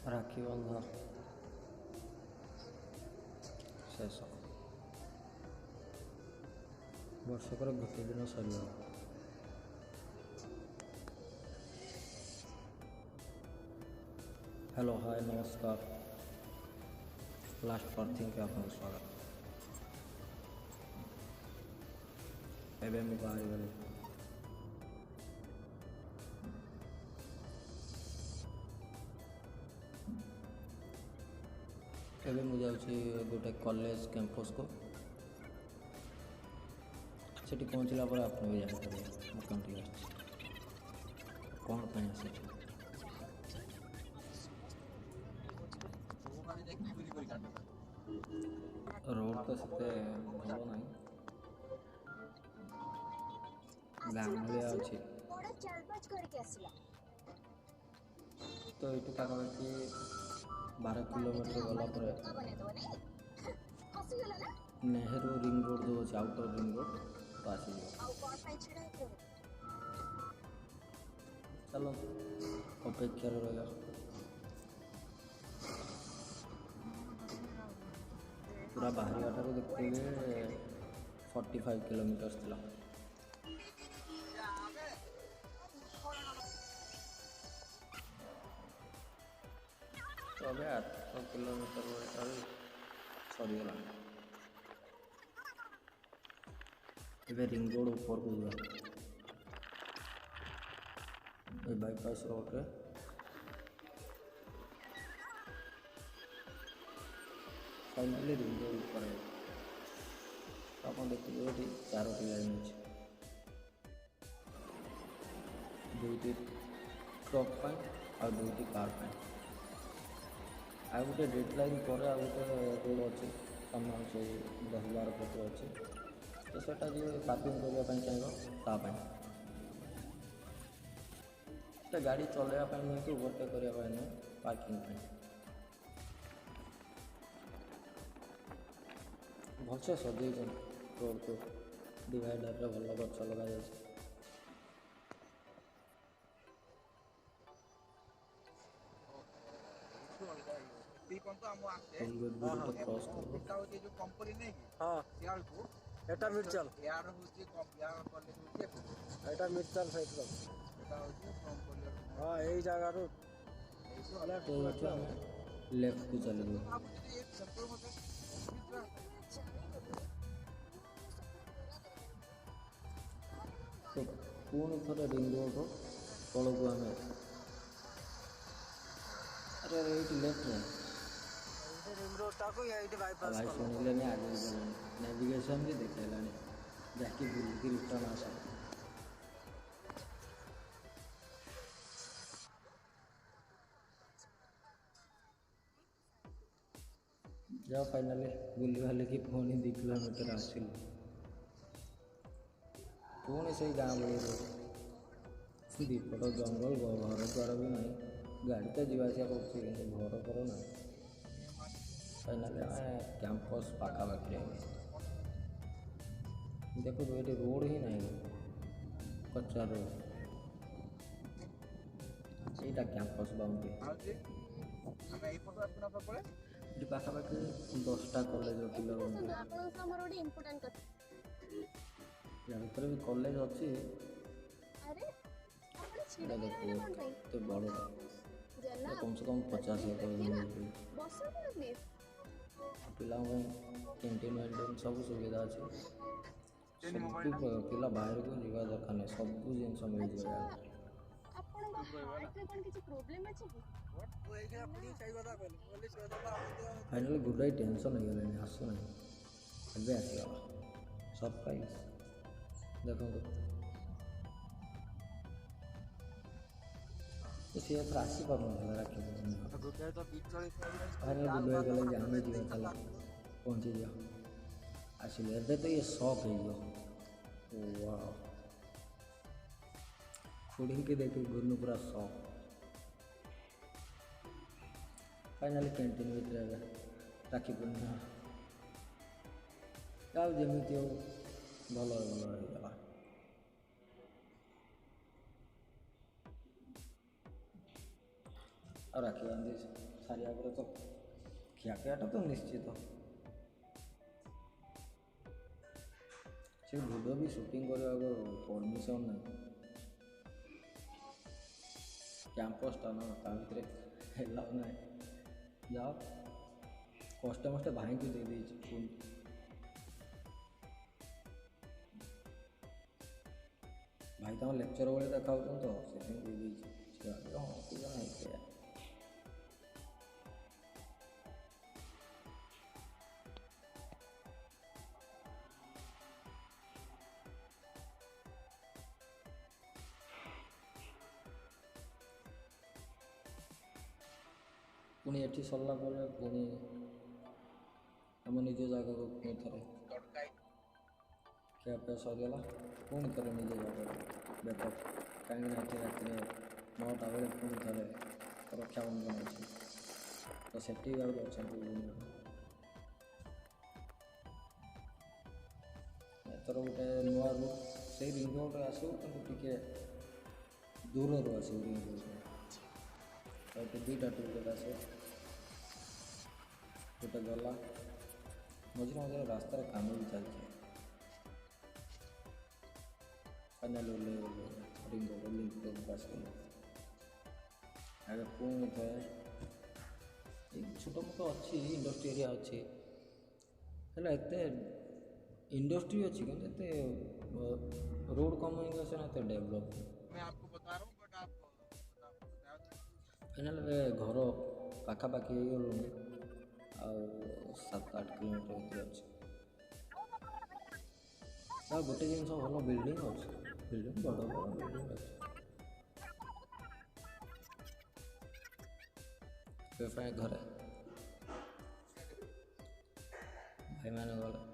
ରାକ୍ଷୀ ବନ୍ଧନ ଶେଷ। ବର୍ଷକର ଗୋଟେ ଦିନ ସରିଗଲା। ହ୍ୟାଲୋ, ହାଏ, ନମସ୍କାର। ଲାଷ୍ଟ ପାର୍ଥିଙ୍ଗକୁ ଆପଣଙ୍କୁ ସ୍ୱାଗତ। ଏବେ ମୁଁ ବାହାରିଗଲି। ଏବେ ମୁଁ ଯାଉଛି ଗୋଟେ କଲେଜ କ୍ୟାମ୍ପସ୍କୁ। ସେଠି ପହଞ୍ଚିଲା ପରେ ଆପଣ ବି ଜାଣିପାରିବେ ମୁଁ କେଉଁଠିକି ଆସିଛି, କ'ଣ ପାଇଁ ଆସିଛି। ରୋଡ଼ ତ ସେତେ ଭଲ ନାହିଁ, ଗାଁ ଭଳିଆ ଅଛି। ତ ଏଇଠୁ ପାଖାପାଖି 12 କିଲୋମିଟର ଗଲା ପରେ ନେହେରୁ ରିଙ୍ଗ ରୋଡ଼ ଯେଉଁ ଅଛି, ଆଉଟର ରିଙ୍ଗ ରୋଡ଼ ତ ଆସିଯିବ। ଚାଲ ଅପେକ୍ଷାରେ ରହିବା। ପୁରା ବାହାରିବା ଠାରୁ ଦେଖିଥିବେ 45 କିଲୋମିଟର୍ସ ଥିଲା। ତ ଏବେ 8 କିଲୋମିଟର ଠାରୁ ସରିଗଲାଣି। ଏବେ ରିଙ୍ଗ ରୋଡ଼ ଉପରକୁ ଯିବା। ଏ ବାଇପାସ୍ ରୋଡ଼ରେ ଫାଇନାଲି ରିଙ୍ଗ ରୋଡ଼ ଉପରେ ଆପଣ ଦେଖିବେ ଏଠି 4ଟି ଲାଇନ୍ ଅଛି, 2ଟି ଟ୍ରକ୍ ପାଇଁ ଆଉ 2ଟି କାର୍ ପାଇଁ। ଆଉ ଗୋଟେ ରେଡ୍ ଲାଇନ୍ ପରେ ଆଉ ଗୋଟେ ରୋଡ଼ ଅଛି, ସାମାନ ସେଇ 10-12 ଫୁଟ ଅଛି। ତ ସେଇଟା ଯିଏ ପାର୍କିଂ କରିବା ପାଇଁ ଚାହିଁବ ତା ପାଇଁ। ସେଟା ଗାଡ଼ି ଚଲାଇବା ପାଇଁ ନୁହେଁ କି ଓଭରଟେକ୍ କରିବା ପାଇଁ ନୁହେଁ, ପାର୍କିଂ ପାଇଁ। ଭଲସେ ସଜେଇଛନ୍ତି ରୋଡ଼କୁ, ଡିଭାଇଡରରେ ଭଲ ଗଛ ଲଗାଯାଇଛି। କ୍ରସ୍ କରିବ। এটা মির্চাল এটা মির্চাল সাইড হ্যাঁ এই জায়গার ତ ଏଇଠୁ ଆମେ ଲେଫ୍ଟକୁ ଚାଲିଯିବୁ। ତ ପୁଣି ଥରେ ରିଙ୍ଗ ରୋଡ଼ରୁ ତଳକୁ ଆମେ ଏଇଠି ଲେଫ୍ଟରେ রিং রোডটাকে এইটি বাইপাস ଭାଇ করবো। ଶୁଣିଲେନି, ଆଗକୁ ଗଲେଣି। ନେଭିଗେସନ୍ ବି ଦେଖେଇଲାଣି, ଯାହାକି ବୁଲିକି ରିଟର୍ନ ଆସ। ଯାଅ ଫାଇନାଲି ବୁଲି ବାଲିକି ପୁଣି 2 କିଲୋମିଟର ଆସିଲୁ। ପୁଣି ସେଇ ଗାଁ ଭଳି ରୋଡ଼, ଦିପଟ ଜଙ୍ଗଲ, ଘର ଦ୍ୱାର ବି ନାହିଁ। ଗାଡ଼ି ତ ଯିବା ଆସିବା କରୁଛି କିନ୍ତୁ ଘର ଘର ନାହିଁ। ଫାଇନାଲି ଆମେ କ୍ୟାମ୍ପସ୍ ପାଖାପାଖିରେ ଦେଖୁଛୁ, ଏଠି ରୋଡ଼ ହିଁ ନାହିଁ, କଚ୍ଚା ରୋଡ଼। ଏଇଟା କ୍ୟାମ୍ପସ୍ ବାଉଣ୍ଡ୍ରି। ଏଠି ପାଖାପାଖି 10ଟା କଲେଜ ପିଲା ରହୁଛନ୍ତି। ୟା ଭିତରେ ବି କଲେଜ ଅଛି। ଏଇଟା ଦେଖୁ କେତେ ବଡ଼ଟା, କମ୍ ସେ କମ୍ 50 ଏକର ଜମି। ପିଲାଙ୍କ ପାଇଁ କ୍ୟାଣ୍ଟିନ୍ ୱାଣ୍ଟିନ୍ ସବୁ ସୁବିଧା ଅଛି। ସବୁ ପିଲା ବାହାରକୁ ଯିବା ଦରକାର ନାହିଁ, ସବୁ ଜିନିଷ ମିଳିଯିବ ୟା ଭିତରେ। ଫାଇନାଲି ଗୁଡ଼ାଏ ଟେନସନ୍ ହେଇଗଲାଣି, ଆସୁନାହିଁ। ଏବେ ଆସିଗଲା ସରପ୍ରାଇଜ୍। ଦେଖନ୍ତୁ ସିଏ ଏଥର ଆସିପାରୁନଥିଲା ରାକ୍ଷୀ ପୂର୍ଣ୍ଣିମା। ଫାଇନାଲି ଗୁଡ଼ୁ ହେଇଗଲେ ଯେ ଆମେ ଯିବା, ଚାଲ ପହଞ୍ଚିଯିବା। ଆସିଲେ ଏବେ ତ ଇଏ ସକ୍ ହେଇଯିବ। ୱାଓ, ଖୁଡ଼ିକି ଦେଖି ଗୁନୁ ପୁରା ସକ୍। ଫାଇନାଲି କ୍ୟାଣ୍ଟିନ୍ ଭିତରେ ଏବେ ରାକ୍ଷୀ ପୂର୍ଣ୍ଣିମା ଆଉ ଯେମିତି ହଉ ଭଲରେ ଭଲରେ ହେଇଗଲା। ଆଉ ରାକ୍ଷୀ ବାନ୍ଧିଛି। ସାରିବା ପରେ ତ ଖିଆପିଆଟା ତ ନିଶ୍ଚିତ। ସେ ଭିଡ଼ିଓ ବି ସୁଟିଂ କରିବାକୁ ପରମିସନ୍ ନାହିଁ। କ୍ୟାମ୍ପସ୍ଟା ନା ତା ଭିତରେ ହେଲା ନାହିଁ। ଯାଅ କଷ୍ଟେ ମଷ୍ଟେ ଭାଇଙ୍କୁ ଦେଇଦେଇଛି ଫୋନ୍। ଭାଇ ତାଙ୍କ ଲେକ୍ଚର ଭଳି ଦେଖାଉଛନ୍ତି ତ ସେଥିପାଇଁ ଦେଇଦେଇଛି। ସେ ଭାବିଲେ ହଁ ଅସୁବିଧା ନାହିଁ ସେଇଆ। ପୁଣି ଏଠି ସରିଲା ପରେ ପୁଣି ଆମ ନିଜ ଜାଗାକୁ ପୁଣି ଥରେ ଖିଆପିଆ ସରିଗଲା, ପୁଣି ଥରେ ନିଜ ଜାଗାକୁ ବ୍ୟାକଅପ୍। କାହିଁକିନା ଏଠି ରାତିରେ 9ଟା ବେଳେ ପୁଣି ଥରେ ରକ୍ଷାବନ୍ଧନ ଅଛି, ତ ସେଠି ବି ଆହୁରି ଅଛନ୍ତି ବିଭିନ୍ନ। ଏଥର ଗୋଟେ ନୂଆ ରୁଟ୍ ସେଇ ରିଙ୍ଗ ରୋଡ଼ରେ ଆସିବ, କିନ୍ତୁ ଟିକେ ଦୂରରୁ ଆସିବ ରିଙ୍ଗ ରୋଡ଼ରେ। ତ ଏଠି 2ଟା ଟୁଲ୍ ଆସିବ। ଗୋଟେ ଗଲା, ମଝିରେ ମଝିରେ ରାସ୍ତାରେ କାମ ବି ଚାଲିଛି। ଫାଇନାଲି ଓହ୍ଲେଇଗଲୁ ରିଙ୍ଗ ରୋଡ଼କୁ ଆସିଗଲୁ। ଏବେ ପୁଣି ଥରେ ଏଇ ଛୋଟ ମୋଟ ଅଛି ଇଣ୍ଡଷ୍ଟ୍ରି ଏରିଆ ଅଛି, ହେଲେ ଏତେ इंडस्ट्री अच्छी କିନ୍ତୁ ଏତେ ରୋଡ଼ କମ୍ୟୁନିକେସନ୍ ଏତେ ଡେଭଲପ୍। ଫାଇନାଲ୍ ଘର ପାଖାପାଖି ହେଇଗଲୁଣି, ଆଉ 7-8 କିଲୋମିଟର ଭିତରେ ଅଛି। ଆଉ ଗୋଟେ ଜିନିଷ ଭଲ ବିଲ୍ଡିଂ ଅଛି, ବିଲ୍ଡିଂ ବଡ଼ ବଡ଼ ବିଲ୍ଡିଂ ଅଛି। ଘରେ ଭାଇମାନେ ଗଲେ।